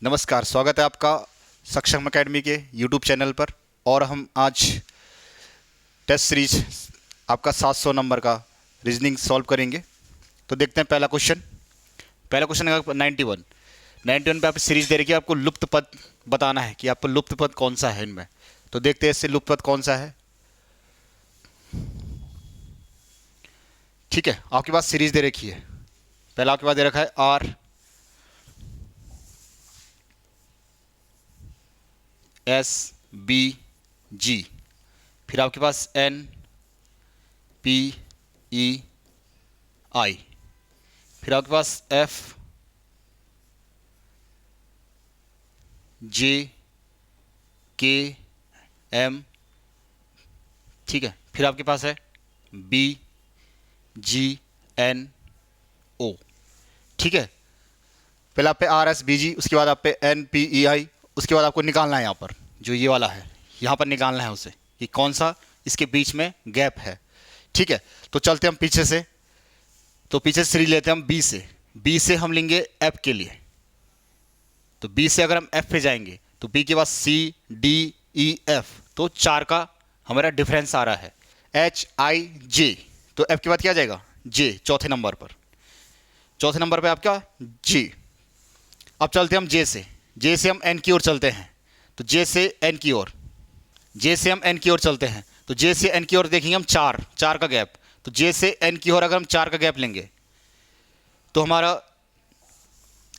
नमस्कार, स्वागत है आपका सक्षम एकेडमी के यूट्यूब चैनल पर। और हम आज टेस्ट सीरीज आपका 700 नंबर का रीजनिंग सॉल्व करेंगे। तो देखते हैं पहला क्वेश्चन है 91 पे आप सीरीज दे रखी है, आपको लुप्त पद बताना है कि आपको लुप्त पद कौन सा है इनमें। तो देखते हैं इससे लुप्त पद कौन सा है। ठीक है, आपके पास सीरीज दे रखी है। पहला आपके पास दे रखा है आर एस बी जी, फिर आपके पास एन पी ई आई, फिर आपके पास एफ जे के एम, ठीक है, फिर आपके पास है बी जी एन ओ। ठीक है, पहले आप पे आर एस बी जी, उसके बाद आप पे एन पी ई आई, उसके बाद आपको निकालना है यहाँ पर जो ये वाला है, यहाँ पर निकालना है उसे कि कौन सा इसके बीच में गैप है। ठीक है, तो चलते हम पीछे से। तो पीछे से सीरीज लेते हैं हम बी से हम लेंगे एफ के लिए। तो बी से अगर हम एफ पे जाएंगे तो बी के बाद सी डी ई एफ, तो 4 का हमारा डिफरेंस आ रहा है। एच आई जे, तो एफ के बाद क्या आ जाएगा जे, चौथे नंबर पे आपका जे। अब चलते हम जे से हम एन की ओर चलते हैं। तो जे से एन की ओर चलते हैं। तो जे से एन की ओर देखेंगे हम 4 का गैप। तो जे से एन की ओर अगर हम 4 का गैप लेंगे तो हमारा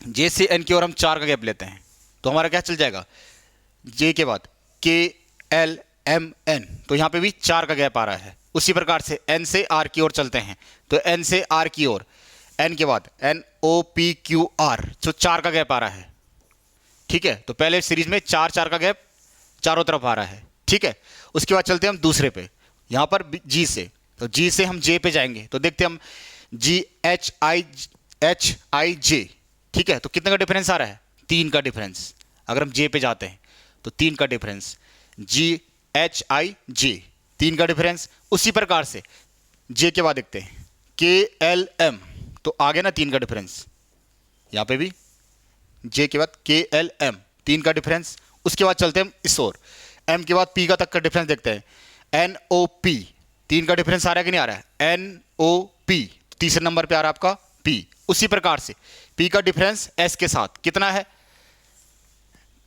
जे से एन की ओर हम 4 का गैप लेते हैं तो हमारा क्या चल जाएगा, जे के बाद के एल एम एन, तो यहाँ पे भी 4 का गैप आ रहा है। उसी प्रकार से एन से आर की ओर चलते हैं। तो एन से आर की ओर एन के बाद N O P Q R, जो 4 का गैप आ रहा है। ठीक है, तो पहले सीरीज में 4 का गैप चारों तरफ आ रहा है। ठीक है, उसके बाद चलते हैं हम दूसरे पे, यहां पर जी से। तो जी से हम जे पे जाएंगे तो देखते हैं हम जी एच आई जे। ठीक है, तो कितने का डिफरेंस आ रहा है, 3 का डिफरेंस। अगर हम जे पे जाते हैं तो 3 का डिफरेंस, जी एच आई जे, 3 का डिफरेंस। उसी प्रकार से जे के बाद देखते हैं के एल एम, तो आगे ना 3 का डिफरेंस, यहां पे भी जे के बाद के एल एम, 3 का डिफरेंस। उसके बाद चलते हैं हम इस ओर, एम के बाद पी का तक का डिफरेंस देखते हैं। एन ओ पी, 3 का डिफरेंस आ रहा है कि नहीं आ रहा है, एन ओ पी, तीसरे नंबर पे आ रहा है आपका पी। उसी प्रकार से पी का डिफरेंस एस के साथ कितना है,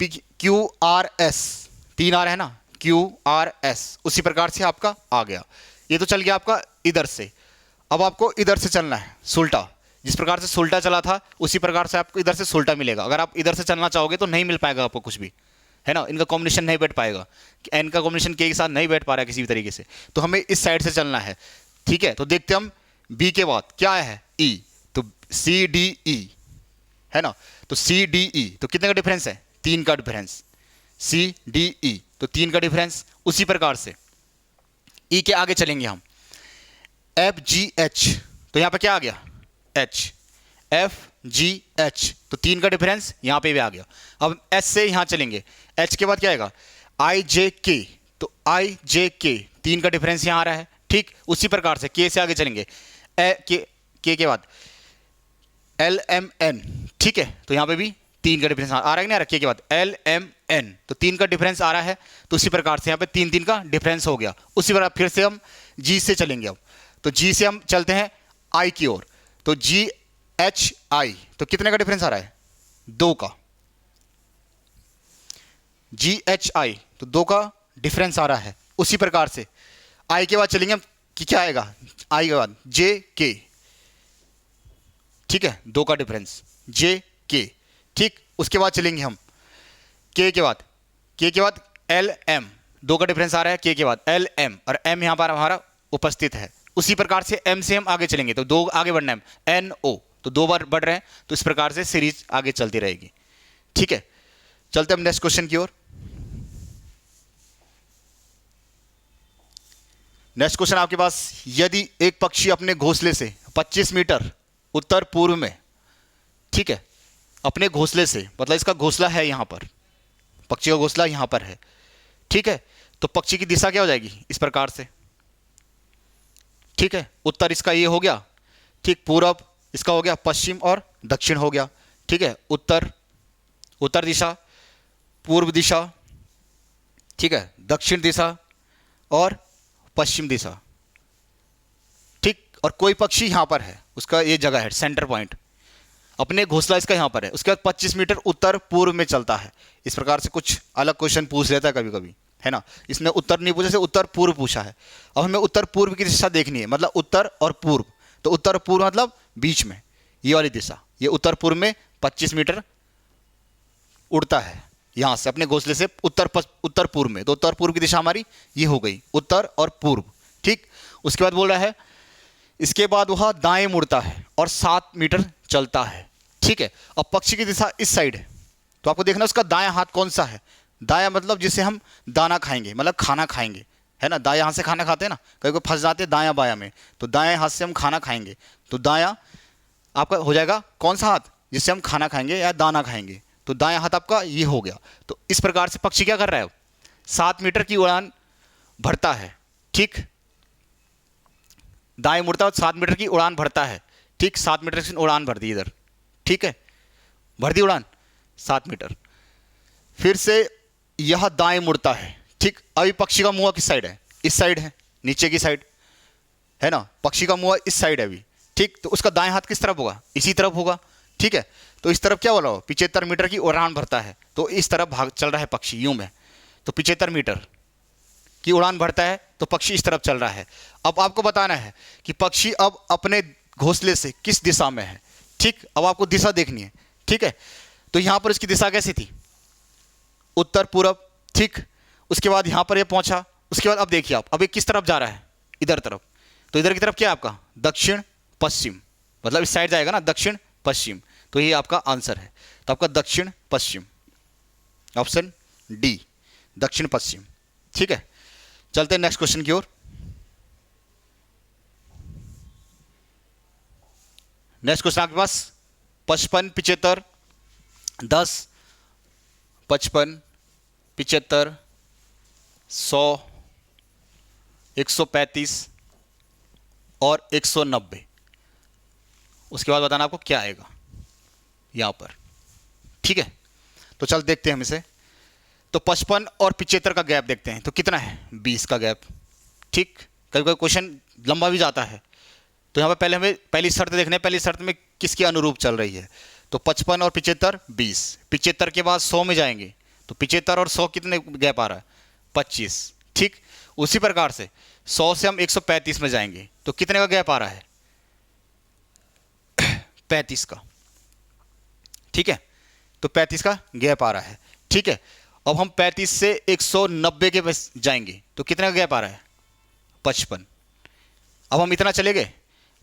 पी क्यू आर एस, 3 आ रहा है ना, क्यू आर एस। उसी प्रकार से आपका आ गया। ये तो चल गया आपका इधर से। अब आपको इधर से चलना है सुल्टा, जिस प्रकार से सुल्टा चला था उसी प्रकार से आपको इधर से सुल्टा मिलेगा। अगर आप इधर से चलना चाहोगे तो नहीं मिल पाएगा आपको कुछ भी, है ना, इनका कॉम्बिनेशन नहीं बैठ पाएगा। एन का कॉम्बिनेशन के साथ नहीं बैठ पा रहा है किसी भी तरीके से, तो हमें इस साइड से चलना है। ठीक है, तो देखते हम बी के बाद क्या है ई, तो सी डी ई, है ना। तो सी डी ई, तो कितने का डिफरेंस है, 3 का डिफरेंस। सी डी ई, तो 3 का डिफरेंस। उसी प्रकार से ई के आगे चलेंगे हम, एफ जी एच, तो यहां पर क्या आ गया एच, एफ जी एच, तो 3 का डिफरेंस यहां पे भी आ गया। अब एस से यहां चलेंगे, एच के बाद क्या आएगा आई जे के, तो आई जे के, 3 का डिफरेंस यहां आ रहा है। ठीक, उसी प्रकार से के से आगे चलेंगे, के बाद एल एम एन। ठीक है, तो यहां पे भी 3 का डिफरेंस आ रहा है कि नहीं आ रहा, के बाद एल एम एन, तो 3 का डिफरेंस आ रहा है। तो उसी प्रकार से यहां पे 3 का डिफरेंस हो गया। उसी प्रकार फिर से हम जी से चलेंगे। अब तो जी से हम चलते हैं आई की ओर। तो जी एच आई, तो कितने का डिफरेंस आ रहा है, 2 का। जी एच आई, तो 2 का डिफरेंस आ रहा है। उसी प्रकार से आई के बाद चलेंगे हम कि क्या आएगा, आई के बाद जे के। ठीक है, 2 का डिफरेंस, जे के। ठीक, उसके बाद चलेंगे हम के के बाद एल एम, 2 का डिफरेंस आ रहा है के के बाद एल एम, और एम यहां पर हमारा उपस्थित है। उसी प्रकार से एम से हम आगे चलेंगे तो 2 आगे बढ़ना है, एन ओ, तो 2 बार बढ़ रहे हैं। तो इस प्रकार से सीरीज आगे चलती रहेगी। ठीक है, चलते हम नेक्स्ट क्वेश्चन की ओर। नेक्स्ट क्वेश्चन आपके पास, यदि एक पक्षी अपने घोंसले से 25 मीटर उत्तर पूर्व में, ठीक है, अपने घोंसले से, मतलब इसका घोंसला है यहां पर, पक्षी का घोंसला यहां पर है। ठीक है, तो पक्षी की दिशा क्या हो जाएगी, इस प्रकार से। ठीक है, उत्तर इसका ये हो गया, ठीक, पूरब इसका हो गया, पश्चिम और दक्षिण हो गया। ठीक है, उत्तर उत्तर दिशा, पूर्व दिशा, ठीक है, दक्षिण दिशा और पश्चिम दिशा, ठीक। और कोई पक्षी यहाँ पर है, उसका ये जगह है सेंटर पॉइंट, अपने घोंसला इसका यहाँ पर है, उसके बाद 25 मीटर उत्तर पूर्व में चलता है। इस प्रकार से कुछ अलग क्वेश्चन पूछ लेता है कभी कभी, है ना। इसने उत्तर नहीं पूछा, सिर्फ उत्तर पूर्व पूछा है। अब हमें उत्तर पूर्व की दिशा देखनी है, मतलब उत्तर और पूर्व। तो उत्तर पूर्व मतलब बीच में, ये वाली दिशा, ये उत्तर पूर्व में 25 मीटर उड़ता है यहाँ से अपने घोंसले से उत्तर पूर्व में। तो उत्तर पूर्व की दिशा हमारी ये हो गई, उत्तर और पूर्व, ठीक। उसके बाद बोल रहा है इसके बाद वह दाएं मुड़ता है और 7 मीटर चलता है, ठीक है। अब पक्षी की दिशा इस साइड है, तो आपको देखना उसका दायां हाथ कौन सा है। दायां मतलब जिसे हम दाना खाएंगे, मतलब खाना खाएंगे, है ना। दायां हाथ से खाना खाते हैं ना, कभी कोई फंस जाते हैं दायां बायां में, तो दाएं हाथ से हम खाना खाएंगे। तो दायां आपका हो जाएगा कौन सा हाथ, जिससे हम खाना खाएंगे या दाना खाएंगे। तो दायां हाथ आपका ये हो गया। तो इस प्रकार से पक्षी क्या कर रहा है, 7 मीटर की उड़ान भरता है, ठीक। दाएं मुड़ता है, 7 मीटर की उड़ान भरता है, ठीक। 7 मीटर की उड़ान भर दी इधर, ठीक है, भर दी उड़ान 7 मीटर। फिर से यह दाएं मुड़ता है, ठीक। अभी पक्षी का मुंह किस साइड है, इस साइड है, नीचे की साइड, है ना। पक्षी का मुंह इस साइड है अभी, ठीक। तो उसका दाएं हाथ किस तरफ होगा, इसी तरफ होगा, ठीक है। तो इस तरफ क्या बोला हो, 75 मीटर की उड़ान भरता है, तो इस तरफ भाग चल रहा है पक्षी यूं में। तो 75 मीटर की उड़ान भरता है, तो पक्षी इस तरफ चल रहा है। अब आपको बताना है कि पक्षी अब अपने घोंसले से किस दिशा में है, ठीक। अब आपको दिशा देखनी है, ठीक है। तो यहां पर इसकी दिशा कैसी थी, उत्तर पूर्व, ठीक। उसके बाद यहां पर ये पहुंचा, उसके बाद अब देखिए आप, अब ये किस तरफ जा रहा है, इधर तरफ। तो इधर की तरफ क्या है आपका, दक्षिण पश्चिम, मतलब इस साइड जाएगा ना, दक्षिण पश्चिम। तो ये आपका आंसर है। तो आपका दक्षिण पश्चिम, ऑप्शन डी, दक्षिण पश्चिम, ठीक है। चलते हैं नेक्स्ट क्वेश्चन की ओर। नेक्स्ट क्वेश्चन आपके पास 55, 75, 10, 55, 75, 100, 135 और 190। उसके बाद बताना आपको क्या आएगा यहां पर, ठीक है। तो चल देखते हैं हम इसे। तो 55 और 75 का गैप देखते हैं, तो कितना है, 20 का गैप, ठीक। कभी कभी क्वेश्चन लंबा भी जाता है, तो यहाँ पर पहले हमें पहली शर्त देखने, पहली शर्त में किसके अनुरूप चल रही है। तो 55 और 75 20, 75 के बाद 100 में जाएंगे, तो 75 और 100 कितने गैप आ रहा है, 25, ठीक। उसी प्रकार से 100 से हम 135 में जाएंगे, तो कितने का गैप आ रहा है, 35 का, ठीक है। तो 35 का गैप आ रहा है, ठीक है। अब हम 35 से 190 के पास जाएंगे, तो कितने का गैप आ रहा है, 55। अब हम इतना चले गए,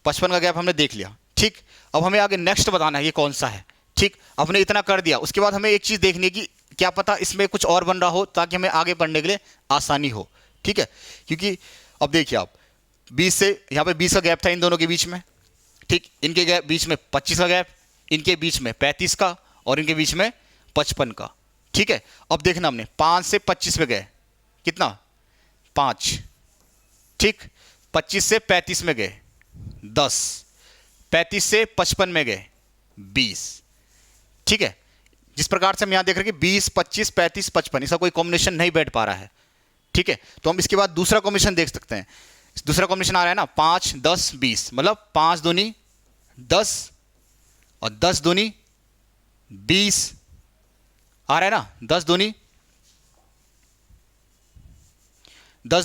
55 का गैप हमने देख लिया, ठीक। अब हमें आगे नेक्स्ट बताना है ये कौन सा है, ठीक। हमने इतना कर दिया, उसके बाद हमें एक चीज़ देखनी है कि क्या पता इसमें कुछ और बन रहा हो, ताकि हमें आगे बढ़ने के लिए आसानी हो, ठीक है। क्योंकि अब देखिए आप, 20 से यहाँ पे 20 का गैप था इन दोनों के बीच में, ठीक। इनके गैप बीच में 25 का गैप, इनके बीच में 35 का और इनके बीच में 55 का, ठीक है। अब देखना हमने 5 से 25 में गए, कितना, 5, ठीक। 25 से 35 में गए 10, 35 से 55 में गए 20, ठीक है। जिस प्रकार से हम यहां देख रहे हैं कि 20, 25, 35, 55, इसका कोई कॉम्बिनेशन नहीं बैठ पा रहा है, ठीक है। तो हम इसके बाद दूसरा कॉम्बिनेशन देख सकते हैं। दूसरा कॉम्बिनेशन आ रहा है ना, 5, 10, 20, मतलब 5 दूनी 10 और 10 दूनी 20 आ रहा है ना, 10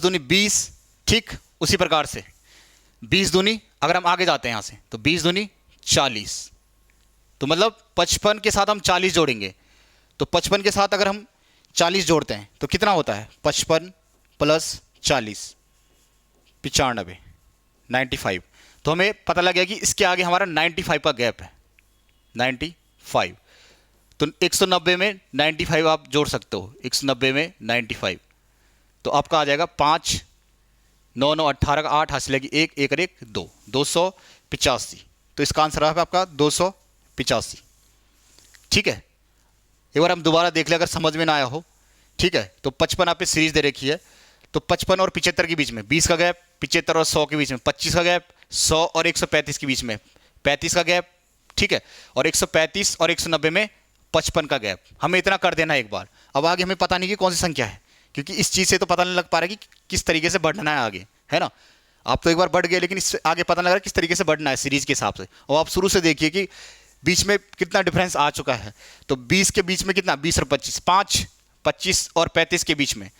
दूनी 20, ठीक। उसी प्रकार से 20 दूनी, अगर हम आगे जाते हैं यहां से, तो 20 दूनी 40, तो मतलब 55 के साथ हम 40 जोड़ेंगे। तो 55 के साथ अगर हम 40 जोड़ते हैं तो कितना होता है, 55 प्लस 40, 95, 95। तो हमें पता लग गया कि इसके आगे हमारा 95 का गैप है, 95। तो 190 में 95 आप जोड़ सकते हो, 190 में 95, तो आपका आ जाएगा 5, 9, 9, 18 का 8 हासिल लगी 1, 1 और 1 2, 285। तो इसका आंसर है आपका 285, ठीक है। एक बार हम दोबारा देख ले अगर समझ में ना आया हो, ठीक है। तो 55 आप सीरीज दे रखी है, तो 55 और 75 के बीच में 20 का गैप, 75 और 100 के बीच में 25 का गैप, 100 और 135 के बीच में 35 का गैप, ठीक है। और 135 और 190 में 55 का गैप, हमें इतना कर देना है एक बार। अब आगे हमें पता नहीं कि कौन सी संख्या है, क्योंकि इस चीज़ से तो पता नहीं लग पा रहा है कि किस तरीके से बढ़ना है आगे, है ना। आप तो एक बार बढ़ गए, लेकिन इससे आगे पता नहीं लग रहा किस तरीके से बढ़ना है सीरीज के हिसाब से। और आप शुरू से देखिए कि बीच में कितना डिफरेंस आ चुका है। तो 20 के बीच में कितना, 20 और 25, 5, 25 और 35 के बीच में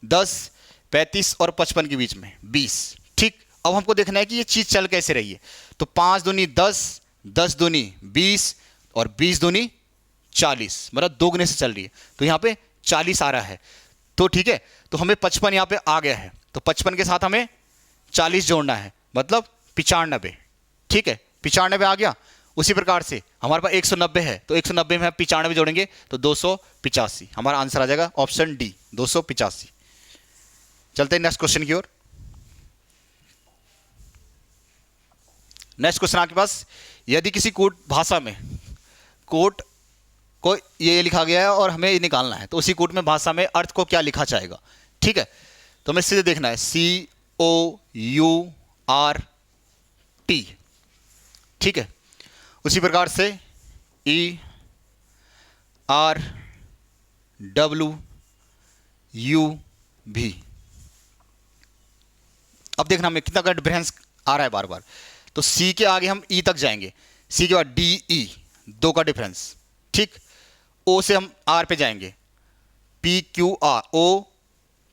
10, 35 और 55 के बीच में 20। ठीक, अब हमको देखना है कि ये चीज़ चल कैसे रही है। तो 5 दूनी 10, 10 दूनी 20 और 20 दूनी 40, मतलब दोगुने से चल रही है। तो यहाँ पे 40 आ रहा है। तो ठीक है, तो हमें 55 यहाँ पे आ गया है, तो 55 के साथ हमें 40 जोड़ना है, मतलब 95। ठीक है, 95 आ गया। उसी प्रकार से हमारे पास 190 है, तो 190 में हम 95 जोड़ेंगे तो 285। हमारा आंसर आ जाएगा ऑप्शन डी, 285। चलते हैं नेक्स्ट क्वेश्चन की ओर। नेक्स्ट क्वेश्चन आपके पास, यदि किसी कोट भाषा में कोट को ये लिखा गया है और हमें ये निकालना है, तो उसी कोट में भाषा में अर्थ को क्या लिखा जाएगा। ठीक है, तो हमें सीधे देखना है COURT। ठीक है, उसी प्रकार से ERWUV। अब देखना हमें कितना का डिफरेंस आ रहा है बार बार। तो C के आगे हम E तक जाएंगे, C के बाद DE, 2 का डिफरेंस। ठीक, O से हम R पे जाएंगे, PQR, O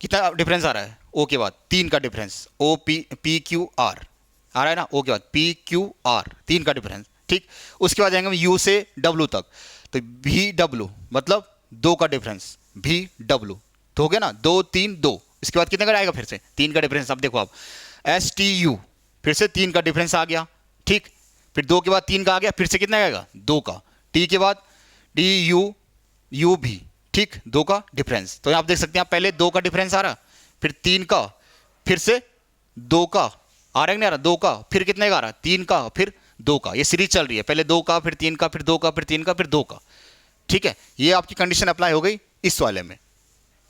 कितना डिफरेंस आ रहा है, O के बाद 3 का डिफरेंस, PQR आ रहा है ना, O के बाद PQR, 3 का डिफरेंस। ठीक, उसके बाद जाएंगे हम U से W तक, तो VW मतलब 2 का डिफरेंस, VW तो हो गया ना, 2 3 2। इसके बाद कितने का आएगा, फिर से 3 का डिफरेंस। अब देखो आप STU, फिर से 3 का डिफरेंस आ गया। ठीक, फिर 2 के बाद 3 का आ गया, फिर से कितना आएगा, 2 का। T के बाद DUUV, ठीक, 2 का डिफरेंस। तो आप देख सकते हैं, आप पहले 2 का डिफरेंस आ रहा, फिर 3 का, फिर से 2 का आ रहा है, नहीं आ रहा, 2 का, फिर कितने का आ रहा, 3 का, फिर 2 का। ये सीरीज चल रही है, पहले 2 का, फिर 3 का, फिर 2 का, फिर 3 का, फिर 2 का। ठीक है, ये आपकी कंडीशन अप्लाई हो गई इस वाले में।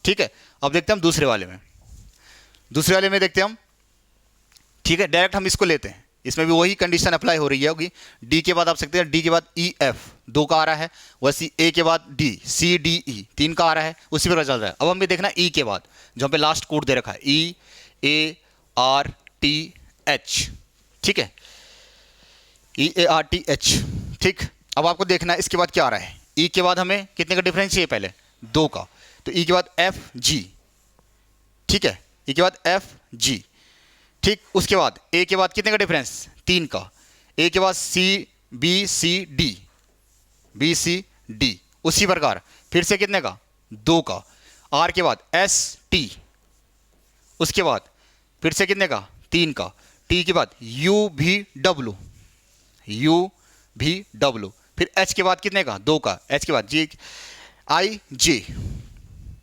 ठीक है, अब देखते हैं हम दूसरे वाले में। दूसरे वाले में देखते हैं हम। ठीक है, डायरेक्ट हम इसको लेते हैं, इसमें भी वही कंडीशन अप्लाई हो रही है होगी। डी के बाद आप सकते हैं, डी के बाद EF, 2 का आ रहा है, वैसे ए के बाद D, CDE, 3 का आ रहा है, उसी पर चल रहा है। अब हमें देखना E के बाद, जो पे लास्ट कोड दे रखा है, EARTH। ठीक है, EARTH। ठीक, अब आपको देखना है इसके बाद क्या आ रहा है। E के बाद हमें कितने का डिफरेंस चाहिए, पहले 2 का, तो E के बाद FG। ठीक है, E के बाद FG। ठीक, उसके बाद A के बाद कितने का डिफरेंस, 3 का, A के बाद BCD। उसी प्रकार फिर से कितने का, 2 का, R के बाद ST, उसके बाद फिर से कितने का, 3 का, T के बाद UVW, फिर H के बाद कितने का, 2 का, H के बाद GIJ।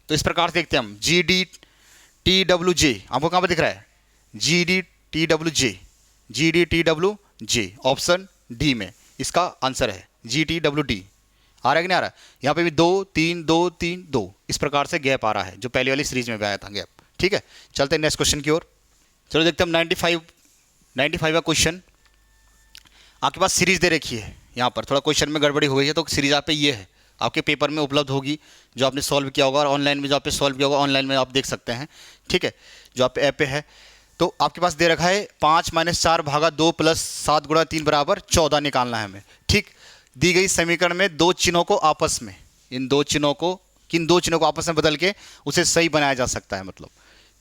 तो इस प्रकार से देखते हैं हम, GDTWJ, आपको कहां पर दिख रहा है, GDTWJ, ऑप्शन डी में इसका आंसर है। GTWD आ रहा है कि नहीं आ रहा है, यहाँ पे भी 2 3 2 3 2, इस प्रकार से गैप आ रहा है, जो पहले वाली सीरीज में भी आया था गैप। ठीक है, चलते हैं नेक्स्ट क्वेश्चन की ओर। चलो देखते हैं हम 95 का क्वेश्चन। आपके पास सीरीज दे रखी है, यहाँ पर थोड़ा क्वेश्चन में गड़बड़ी हो गई है, तो सीरीज आप पे ये है, आपके पेपर में उपलब्ध होगी, जो आपने सॉल्व किया होगा, और ऑनलाइन में जो आपने सॉल्व किया होगा, ऑनलाइन में आप देख सकते हैं। ठीक है, जो आप ऐप पे है, तो आपके पास दे रखा है 5 - 4 भागा 2 प्लस 7 गुणा 3 बराबर 14 निकालना है हमें। ठीक, दी गई समीकरण में 2 चिन्हों को आपस में, किन 2 चिन्हों को आपस में बदल के उसे सही बनाया जा सकता है। मतलब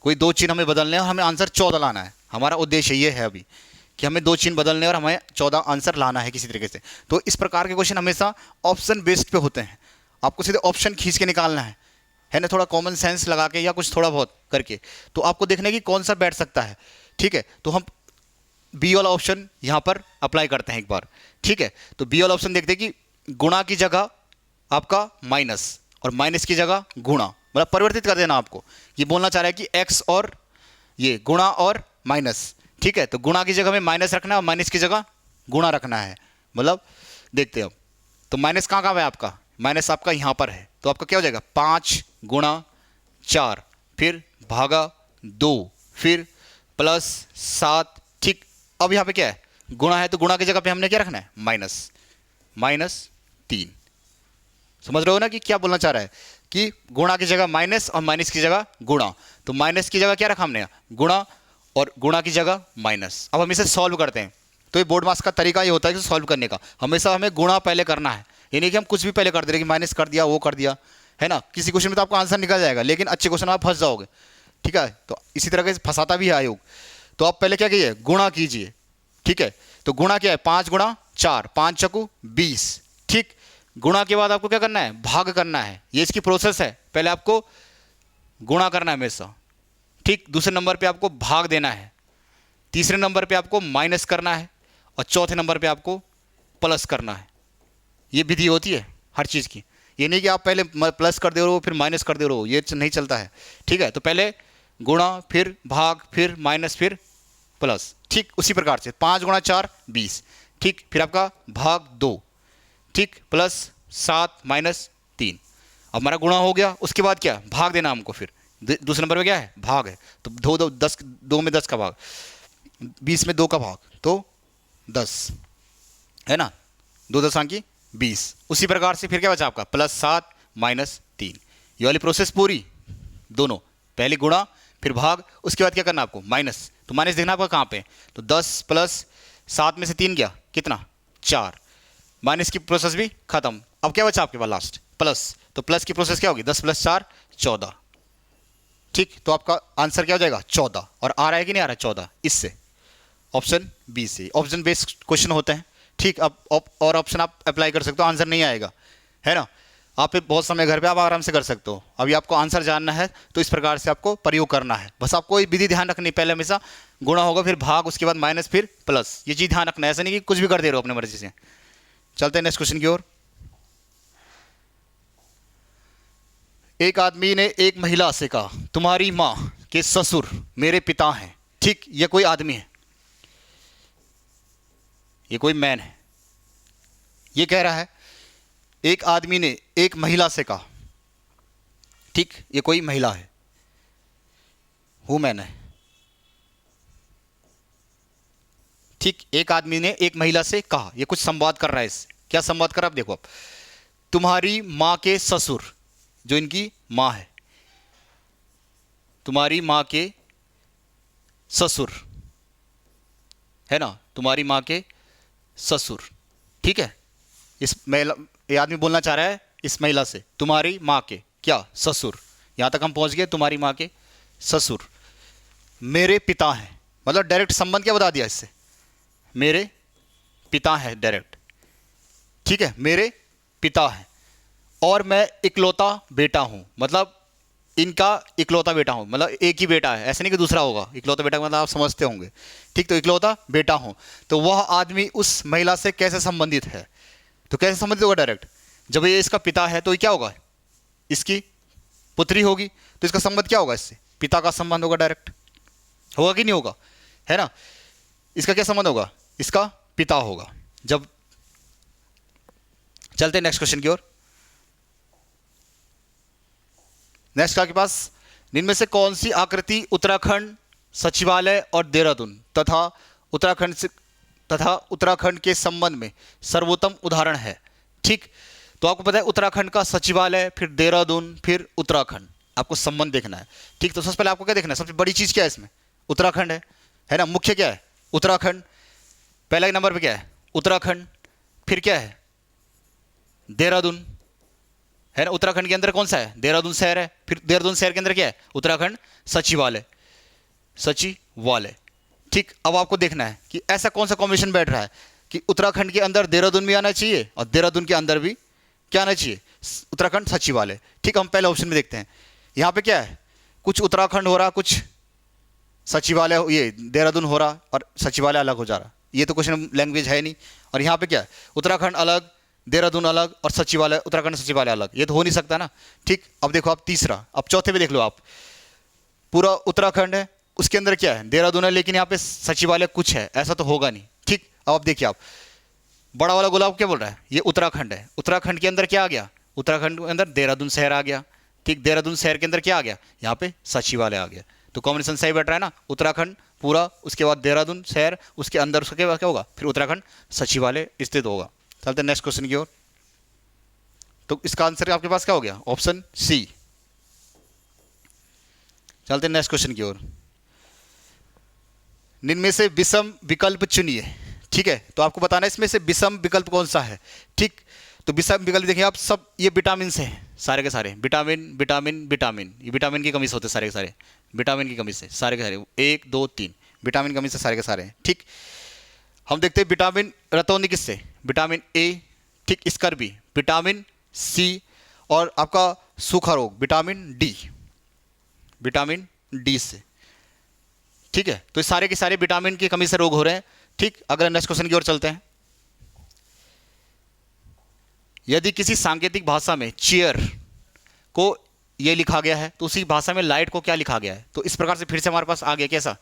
कोई 2 चिन्ह हमें बदलने हैं और हमें आंसर 14 लाना है। हमारा उद्देश्य ये है अभी कि हमें 2 चिन्ह बदलने और हमें 14 आंसर लाना है किसी तरीके से। तो इस प्रकार के क्वेश्चन हमेशा ऑप्शन बेस्ड पे होते हैं, आपको सीधे ऑप्शन खींच के निकालना है ना, थोड़ा कॉमन सेंस लगा के या कुछ थोड़ा बहुत करके, तो आपको देखना है कि कौन सा बैठ सकता है। ठीक है, तो हम बी वाला ऑप्शन यहाँ पर अप्लाई करते हैं एक बार। ठीक है, तो बी वाला ऑप्शन देखते हैं कि गुणा की जगह आपका माइनस और माइनस की जगह गुणा, मतलब परिवर्तित कर देना। आपको ये बोलना चाह रहा है कि एक्स और ये गुणा और माइनस। ठीक है, तो गुणा की जगह में माइनस रखना है और माइनस की जगह गुणा रखना है। मतलब देखते हैं अब, तो माइनस कहाँ है आपका, माइनस आपका यहाँ पर है, तो आपका क्या हो जाएगा, 5 × 4, फिर भागा 2, फिर प्लस 7। ठीक, अब यहाँ पे क्या है, गुणा है, तो गुणा की जगह पे हमने क्या रखना है, -3। समझ रहे हो ना कि क्या बोलना चाह रहा है कि गुणा की जगह माइनस और माइनस की जगह गुणा। तो माइनस की जगह क्या रखा हमने, गुणा, और गुणा की जगह माइनस। अब हम इसे सॉल्व करते हैं। तो ये बोर्ड मास का तरीका ये होता है कि सॉल्व करने का हमेशा हमें गुणा पहले करना है, यानी कि हम कुछ भी पहले कर दे रहे कि माइनस कर दिया, वो कर दिया, है ना। किसी क्वेश्चन में तो आपका आंसर निकल जाएगा, लेकिन अच्छे क्वेश्चन आप फंस जाओगे, ठीक है। तो इसी तरह से फंसाता भी है आयोग। तो आप पहले क्या कीजिए, गुणा कीजिए, ठीक है। तो गुणा क्या है, 5 गुणा 4, 5 चकू 20, ठीक। गुणा के बाद आपको क्या करना है, भाग करना है। ये इसकी प्रोसेस है, पहले आपको गुणा करना है हमेशा, ठीक। दूसरे नंबर पे आपको भाग देना है, तीसरे नंबर पे आपको माइनस करना है, और चौथे नंबर पे आपको प्लस करना है। ये विधि होती है हर चीज़ की। ये नहीं कि आप पहले प्लस कर दे रहे हो फिर माइनस कर दे रहे हो, ये नहीं चलता है, ठीक है। तो पहले गुणा, फिर भाग, फिर माइनस, फिर प्लस, ठीक। उसी प्रकार से 5 गुणा 4 20, ठीक। फिर आपका भाग 2, ठीक, प्लस 7 माइनस 3। अब हमारा गुणा हो गया, उसके बाद क्या, भाग देना हमको। फिर दूसरे नंबर पे क्या है, भाग है। तो 2 में 10 का भाग, 20 में 2 का भाग, तो 10, है ना। 2 10 की 20। उसी प्रकार से फिर क्या बचा आपका, प्लस 7 माइनस 3। ये वाली प्रोसेस पूरी, दोनों, पहले गुणा फिर भाग, उसके बाद क्या करना आपको, माइनस। तो माइनस देखना आपका कहाँ पे, तो 10 प्लस 7 में से 3 गया, कितना, 4। माइनस की प्रोसेस भी खत्म। अब क्या बचा आपके पास लास्ट, प्लस। तो प्लस की प्रोसेस क्या होगी, 10 प्लस 4 14, ठीक। तो आपका आंसर क्या हो जाएगा, 14। और आ रहा है कि नहीं आ रहा है 14, इससे ऑप्शन बी से। ऑप्शन बेस्ड क्वेश्चन होते हैं, ठीक। अब और ऑप्शन आप अप्लाई कर सकते हो, आंसर नहीं आएगा, है ना। आप बहुत समय घर पे आप आराम से कर सकते हो। अभी आपको आंसर जानना है तो इस प्रकार से आपको प्रयोग करना है। बस आपको ये विधि ध्यान रखनी, पहले हमेशा गुणा होगा, फिर भाग, उसके बाद माइनस, फिर प्लस। ये चीज़ ध्यान रखना है, ऐसा नहीं कि कुछ भी कर दे रहे हो अपने मर्जी से। चलते हैं नेक्स्ट क्वेश्चन की ओर। एक आदमी ने एक महिला से कहा, तुम्हारी माँ के ससुर मेरे पिता हैं, ठीक। ये कोई आदमी है, ये कोई मैन है। ये कह रहा है एक आदमी ने एक महिला से कहा, ठीक। ये कोई महिला है, वुमेन है, ठीक। एक आदमी ने एक महिला से कहा, ये कुछ संवाद कर रहा है इससे। क्या संवाद कर रहा है, आप देखो। अब तुम्हारी माँ के ससुर, जो इनकी माँ है, तुम्हारी माँ के ससुर, है ना, तुम्हारी माँ के ससुर, ठीक है। इस महिला, ये आदमी बोलना चाह रहा है इस महिला से, तुम्हारी माँ के क्या, ससुर। यहाँ तक हम पहुँच गए, तुम्हारी माँ के ससुर मेरे पिता हैं। मतलब डायरेक्ट संबंध क्या बता दिया इससे, मेरे पिता है डायरेक्ट, ठीक है। मेरे पिता है और मैं इकलौता बेटा हूँ, मतलब इनका इकलौता बेटा हूँ, मतलब एक ही बेटा है, ऐसे नहीं कि दूसरा होगा। इकलौता बेटा मतलब आप समझते होंगे, ठीक। तो इकलौता बेटा हूँ। तो वह आदमी उस महिला से कैसे संबंधित है, तो कैसे संबंधित होगा, डायरेक्ट। जब ये इसका पिता है तो ये क्या होगा, इसकी पुत्री होगी, तो इसका संबंध क्या होगा, इससे पिता का संबंध होगा, डायरेक्ट होगा कि नहीं होगा, है ना। इसका क्या संबंध होगा, इसका पिता होगा। जब चलते हैं नेक्स्ट क्वेश्चन की ओर। नेक्स्ट आपके पास, इनमें से कौन सी आकृति उत्तराखंड सचिवालय और देहरादून तथा उत्तराखंड के संबंध में सर्वोत्तम उदाहरण है, ठीक। तो आपको पता है उत्तराखंड का सचिवालय, फिर देहरादून, फिर उत्तराखंड, आपको संबंध देखना है, ठीक। तो सबसे पहले आपको क्या देखना है, सबसे बड़ी चीज क्या है इसमें, उत्तराखंड है ना। मुख्य क्या है, उत्तराखंड। पहले नंबर पे क्या है, उत्तराखंड। फिर क्या है, देहरादून, है ना। उत्तराखंड के अंदर कौन सा है, देहरादून शहर है। फिर देहरादून शहर के अंदर क्या है, उत्तराखंड सचिवालय, ठीक। अब आपको देखना है कि ऐसा कौन सा कॉम्बिनेशन बैठ रहा है कि उत्तराखंड के अंदर देहरादून भी आना चाहिए और देहरादून के अंदर भी क्या आना चाहिए, उत्तराखंड सचिवालय, ठीक। हम पहले ऑप्शन में देखते हैं। यहाँ पे क्या है, कुछ उत्तराखंड हो रहा, कुछ सचिवालय, ये देहरादून हो रहा और सचिवालय अलग हो जा रहा। ये तो क्वेश्चन लैंग्वेज है नहीं। और यहाँ पे क्या है, उत्तराखंड अलग, देहरादून अलग और सचिवालय, उत्तराखंड सचिवालय अलग, ये तो हो नहीं सकता ना, ठीक। अब देखो आप तीसरा, अब चौथे पे देख लो आप, पूरा उत्तराखंड है, उसके अंदर क्या है, देहरादून है, लेकिन यहाँ पे सचिवालय कुछ है, ऐसा तो होगा नहीं, ठीक। अब आप देखिए, आप बड़ा वाला गुलाब क्या बोल रहा है, ये उत्तराखंड है। उत्तराखंड के अंदर क्या आ गया, उत्तराखंड के अंदर देहरादून शहर आ गया, ठीक। देहरादून शहर के अंदर क्या आ गया, यहाँ पे सचिवालय आ गया। तो कॉम्बिनेशन सही बैठ रहा है ना, उत्तराखंड पूरा, उसके बाद देहरादून शहर, उसके अंदर उसके बाद क्या होगा, फिर उत्तराखंड सचिवालय स्थित होगा। चलते हैं नेक्स्ट क्वेश्चन की ओर। तो इसका आंसर आपके पास क्या हो गया? Option C. चलते हैं नेक्स्ट क्वेश्चन की ओर। निम्न में से विषम विकल्प चुनिए। ठीक है, तो आपको बताना है इसमें से विषम विकल्प कौन सा है। ठीक, तो विषम विकल्प देखिए आप सब, ये विटामिन से हैं सारे के सारे, विटामिन विटामिन विटामिन, ये विटामिन की कमी से होते हैं सारे के सारे, विटामिन की कमी से सारे के सारे, 1 2 3 विटामिन की कमी से सारे के सारे हैं। ठीक, हम देखते हैं विटामिन रतौंधी किससे? विटामिन ए, ठीक, स्कर्वी विटामिन सी, और आपका सूखा रोग विटामिन डी, विटामिन डी से। ठीक है, तो सारे के सारे विटामिन की कमी से रोग हो रहे हैं। ठीक, अगला नेक्स्ट क्वेश्चन की ओर चलते हैं। यदि किसी सांकेतिक भाषा में चेयर को ये लिखा गया है तो उसी भाषा में लाइट को क्या लिखा गया है? तो इस प्रकार से फिर से हमारे पास आ गया कैसा?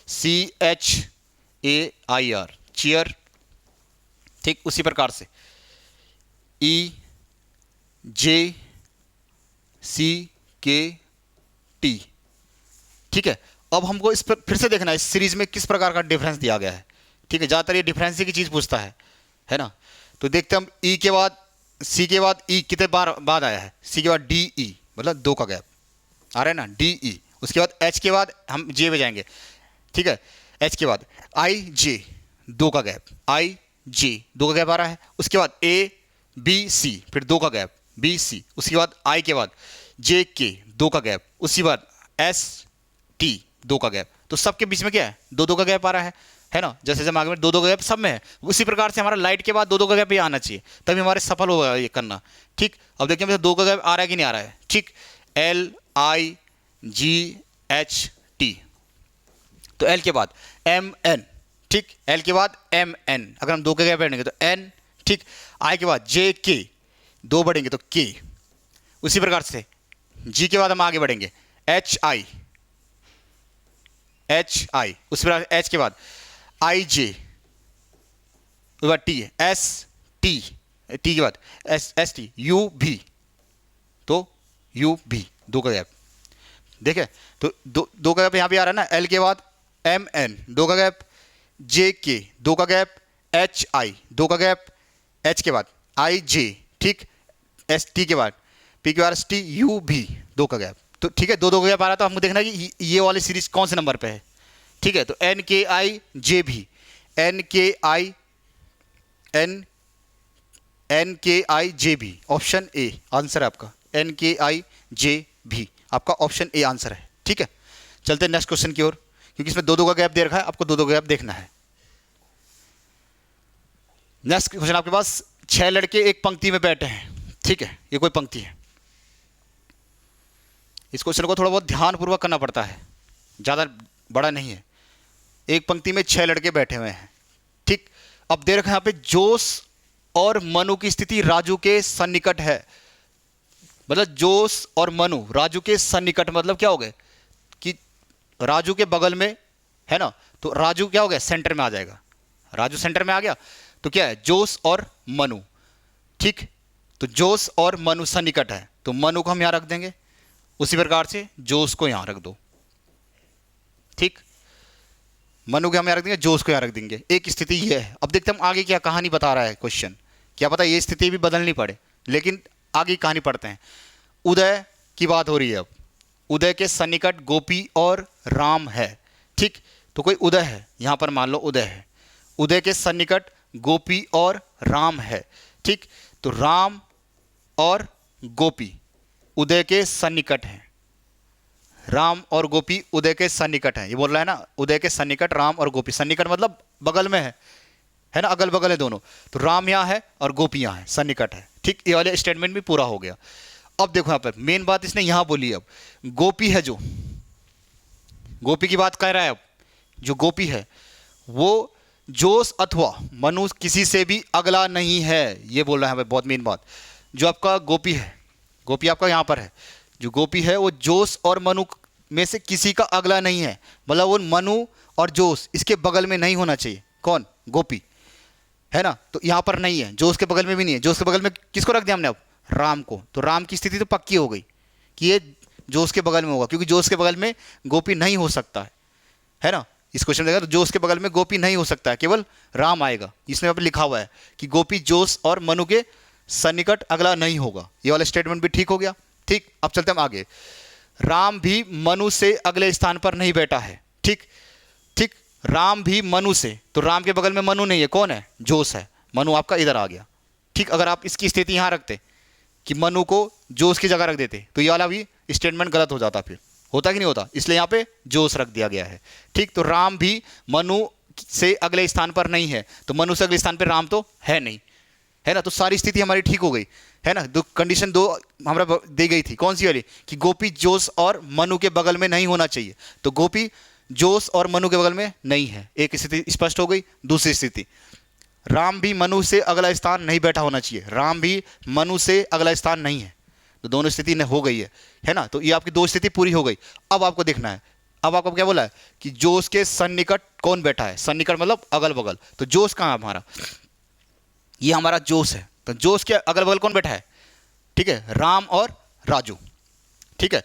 CHAIR, chair. ठीक, उसी प्रकार से EJCKT। ठीक है, अब हमको इस पर फिर से देखना है इस सीरीज में किस प्रकार का डिफरेंस दिया गया है। ठीक है, ज़्यादातर ये डिफरेंस की चीज़ पूछता है ना। तो देखते हम ई के बाद, सी के बाद ई कितने बार बाद आया है? सी के बाद DE, मतलब 2 का गैप आ रहा है ना, DE। उसके बाद H के बाद हम J पे जाएंगे। ठीक है, H के बाद IJ, 2 का गैप, IJ 2 का गैप आ रहा है। उसके बाद ABC, फिर 2 का गैप, BC। उसके बाद I के बाद JK, 2 का गैप। उसी बाद ST, 2 का गैप। तो सबके बीच में क्या है? 2-2 का गैप आ रहा है ना। जैसे जब आगे में 2-2 का गैप सब में है, उसी प्रकार से हमारा लाइट के बाद 2-2 का गैप ये आना चाहिए, तभी हमारे सफल होगा ये करना। ठीक, अब देखिए मुझे 2 का गैप आ रहा है कि नहीं आ रहा है। ठीक, LIGHT, तो L के बाद MN। ठीक, L के बाद MN, अगर हम 2 का गैप बढ़ेंगे तो N। ठीक, I के बाद JK, 2 बढ़ेंगे तो K। उसी प्रकार से G के बाद हम आगे बढ़ेंगे HI, उसी प्रकार H के बाद IJ, उसके बाद T, ST, T के बाद ST, UV, तो UV 2 का गैप। देखे तो 2 का गैप यहाँ पे आ रहा है ना। L के बाद MN, 2 का गैप, JK 2 का गैप, HI 2 का गैप, H के बाद IJ, ठीक, ST के बाद P के बाद ST, UV 2 का गैप। तो ठीक है, 2-2 का गैप आ रहा है, तो हमको देखना है कि ये वाली सीरीज कौन से नंबर पे है। ठीक है, तो NKIJB, ऑप्शन ए आंसर है आपका। NKIJB आपका ऑप्शन ए आंसर है। ठीक है, चलते हैं नेक्स्ट क्वेश्चन की ओर, क्योंकि इसमें 2-2 का गैप दे रखा है, आपको 2-2 का गैप देखना है। नेक्स्ट क्वेश्चन आपके पास, 6 लड़के एक पंक्ति में बैठे हैं। ठीक है, ये कोई पंक्ति है। इस क्वेश्चन को थोड़ा बहुत ध्यानपूर्वक करना पड़ता है, ज़्यादा बड़ा नहीं है। एक पंक्ति में 6 लड़के बैठे हुए हैं। ठीक, अब दे रखा है यहाँ पे जोश और मनु की स्थिति राजू के सन्निकट है। मतलब जोश और मनु राजू के सन्निकट, मतलब क्या हो गए कि राजू के बगल में है ना, तो राजू क्या हो गया? सेंटर में आ जाएगा। राजू सेंटर में आ गया तो क्या है? जोश और मनु। ठीक, तो जोश और मनु सन्निकट है, तो मनु को हम यहां रख देंगे। उसी प्रकार से जोश को यहां रख दो। ठीक, मनु को हम यहां रख देंगे, जोश को यहां रख देंगे। एक स्थिति ये है। अब देखते हैं हम आगे क्या कहानी बता रहा है क्वेश्चन, क्या पता ये स्थिति भी बदलनी पड़े, लेकिन आगे कहानी पढ़ते हैं। उदय की बात हो रही है। अब उदय के सन्निकट गोपी और राम है। ठीक, तो कोई उदय है यहां पर, मान लो उदय है, उदय के सन्निकट गोपी और राम है। ठीक, तो राम और गोपी उदय के सन्निकट हैं। राम और गोपी उदय के सन्निकट हैं, ये बोल रहा है ना, उदय के सन्निकट राम और गोपी। सन्निकट मतलब बगल में है ना, अगल बगल है दोनों। तो राम यहाँ है और गोपी यहाँ है, सन्निकट है। ठीक, ये वाले स्टेटमेंट भी पूरा हो गया। अब देखो यहाँ पर मेन बात इसने यहाँ बोली। अब गोपी है, जो गोपी की बात कह रहा है, अब जो गोपी है वो जोश अथवा मनु किसी से भी अगला नहीं है, ये बोल रहा है। बहुत मेन बात, जो आपका गोपी है, गोपी आपका यहाँ पर है, जो गोपी है वो जोश और मनु में से किसी का अगला नहीं है। मतलब वो मनु और जोश इसके बगल में नहीं होना चाहिए। कौन? गोपी, है ना। तो यहाँ पर नहीं है, जोश के बगल में भी नहीं है। जोश के बगल में किसको रख दिया हमने? अब राम को। तो राम की स्थिति तो पक्की हो गई कि ये जोश के बगल में होगा, क्योंकि जोश के बगल में गोपी नहीं हो सकता है ना। इस क्वेश्चन में देखा तो जोश के बगल में गोपी नहीं हो सकता है, केवल राम आएगा। इसमें यहाँ पर लिखा हुआ है कि गोपी जोश और मनु के सन्निकट अगला नहीं होगा। ये वाला स्टेटमेंट भी ठीक हो गया। ठीक, अब चलते हम आगे। राम भी मनु से अगले स्थान पर नहीं बैठा है। ठीक ठीक, राम भी मनु से, तो राम के बगल में मनु नहीं है, कौन है? जोश है। मनु आपका इधर आ गया। ठीक, अगर आप इसकी स्थिति यहां रखते कि मनु को जोश की जगह रख देते तो ये वाला भी स्टेटमेंट गलत हो जाता, फिर होता कि नहीं होता, इसलिए यहां पे जोश रख दिया गया है। ठीक, तो राम भी मनु से अगले स्थान पर नहीं है, तो मनु से अगले स्थान पर राम तो है नहीं, है ना। तो सारी स्थिति हमारी ठीक हो गई, है ना। कंडीशन 2 हमारा दी गई थी, कौन सी वाली? कि गोपी जोश और मनु के बगल में नहीं होना चाहिए, तो गोपी जोश और मनु के बगल में नहीं है। एक स्थिति स्पष्ट हो गई। दूसरी स्थिति, राम भी मनु से अगला स्थान नहीं बैठा होना चाहिए, राम भी मनु से अगला स्थान नहीं है, तो दोनों स्थिति हो गई है ना। तो ये आपकी 2 स्थिति पूरी हो गई। अब आपको देखना है, अब आपको क्या बोला है कि जोश के सन्निकट कौन बैठा है। सन्निकट मतलब अगल बगल, तो जोश कहाँ है हमारा? ये हमारा जोश है, तो जोश के अगल बगल कौन बैठा है? ठीक है, राम और राजू। ठीक है,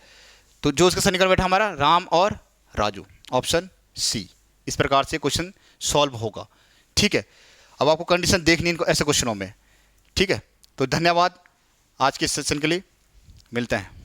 तो जोश के सन्निकट बैठा हमारा राम और राजू, ऑप्शन सी। इस प्रकार से क्वेश्चन सॉल्व होगा। ठीक है, अब आपको कंडीशन देखनी इनको ऐसे क्वेश्चनों में। ठीक है, तो धन्यवाद आज के सेशन के लिए, मिलते हैं।